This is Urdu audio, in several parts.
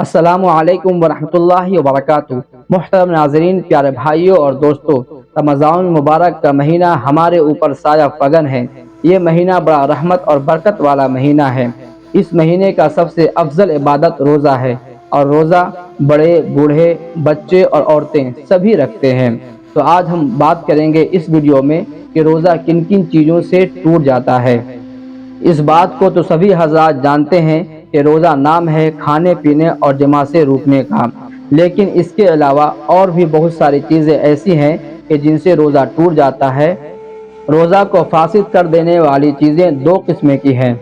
السلام علیکم ورحمۃ اللہ وبرکاتہ۔ محترم ناظرین، پیارے بھائیوں اور دوستوں، رمضان المبارک کا مہینہ ہمارے اوپر سایہ فگن ہے۔ یہ مہینہ بڑا رحمت اور برکت والا مہینہ ہے۔ اس مہینے کا سب سے افضل عبادت روزہ ہے، اور روزہ بڑے بوڑھے بچے اور عورتیں سبھی رکھتے ہیں۔ تو آج ہم بات کریں گے اس ویڈیو میں کہ روزہ کن کن چیزوں سے ٹوٹ جاتا ہے۔ اس بات کو تو سبھی حضرات جانتے ہیں کہ روزہ نام ہے کھانے پینے اور جماع سے روکنے کا، لیکن اس کے علاوہ اور بھی بہت ساری چیزیں ایسی ہیں کہ جن سے روزہ ٹوٹ جاتا ہے۔ روزہ کو فاسد کر دینے والی چیزیں دو قسم کی ہیں۔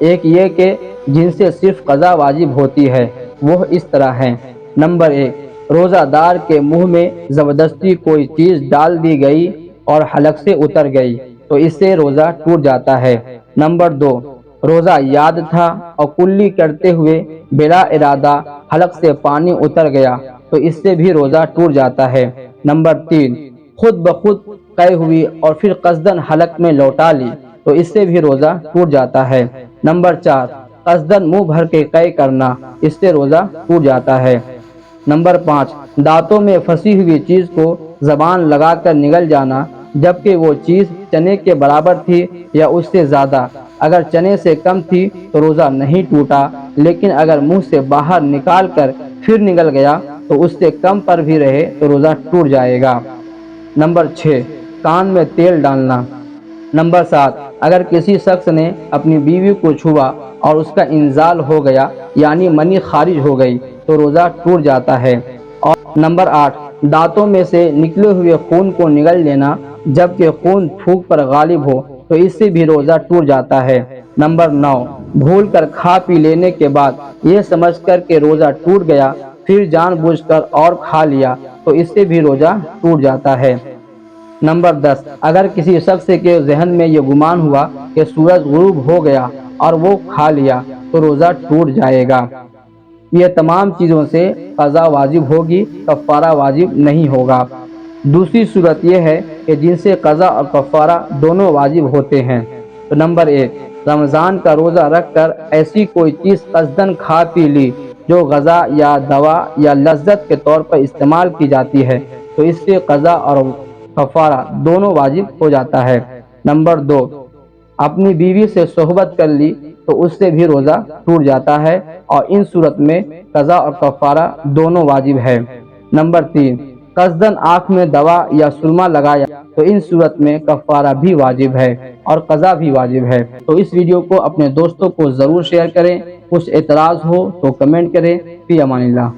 ایک یہ کہ جن سے صرف قضا واجب ہوتی ہے، وہ اس طرح ہیں۔ نمبر ایک، روزہ دار کے منہ میں زبردستی کوئی چیز ڈال دی گئی اور حلق سے اتر گئی تو اس سے روزہ ٹوٹ جاتا ہے۔ نمبر دو، روزہ یاد تھا اور کلی کرتے ہوئے بلا ارادہ حلق سے پانی اتر گیا تو اس سے بھی روزہ ٹوٹ جاتا ہے۔ نمبر تین، خود بخود قے ہوئی اور پھر قصدن حلق میں لوٹا لی تو اس سے بھی روزہ ٹوٹ جاتا ہے۔ نمبر چار، قصدن منہ بھر کے قے کرنا، اس سے روزہ ٹوٹ جاتا ہے۔ نمبر پانچ، دانتوں میں پھنسی ہوئی چیز کو زبان لگا کر نگل جانا، جبکہ وہ چیز چنے کے برابر تھی یا اس سے زیادہ۔ اگر چنے سے کم تھی تو روزہ نہیں ٹوٹا، لیکن اگر منہ سے باہر نکال کر پھر نگل گیا تو اس سے کم پر بھی رہے تو روزہ ٹوٹ جائے گا۔ نمبر چھ، کان میں تیل ڈالنا۔ نمبر سات، اگر کسی شخص نے اپنی بیوی کو چھوا اور اس کا انزال ہو گیا یعنی منی خارج ہو گئی تو روزہ ٹوٹ جاتا ہے۔ اور نمبر آٹھ، دانتوں میں سے نکلے ہوئے خون کو نگل لینا جبکہ خون تھوک پر غالب ہو تو اس سے بھی روزہ ٹوٹ جاتا ہے۔ نمبر نو، بھول کر کھا پی لینے کے بعد یہ سمجھ کر کہ روزہ ٹوٹ گیا پھر جان بوجھ کر اور کھا لیا تو اس سے بھی روزہ ٹوٹ جاتا ہے۔ نمبر 10، اگر کسی شخص کے ذہن میں یہ گمان ہوا کہ سورج غروب ہو گیا اور وہ کھا لیا تو روزہ ٹوٹ جائے گا۔ یہ تمام چیزوں سے قضا واجب ہوگی، کفارہ واجب نہیں ہوگا۔ دوسری صورت یہ ہے کہ جن سے قضا اور کفارہ دونوں واجب ہوتے ہیں۔ تو نمبر ایک، رمضان کا روزہ رکھ کر ایسی کوئی چیز قصدن کھا پی لی جو غذا یا دوا یا لذت کے طور پر استعمال کی جاتی ہے تو اس سے قضا اور کفارہ دونوں واجب ہو جاتا ہے۔ نمبر دو، اپنی بیوی سے صحبت کر لی تو اس سے بھی روزہ ٹوٹ جاتا ہے اور ان صورت میں قضا اور کفارہ دونوں واجب ہے۔ نمبر تین، قصدن آنکھ میں دوا یا سرما لگایا تو ان صورت میں کفارہ بھی واجب ہے اور قضا بھی واجب ہے۔ تو اس ویڈیو کو اپنے دوستوں کو ضرور شیئر کریں۔ کچھ اعتراض ہو تو کمنٹ کریں۔ فی امان اللہ۔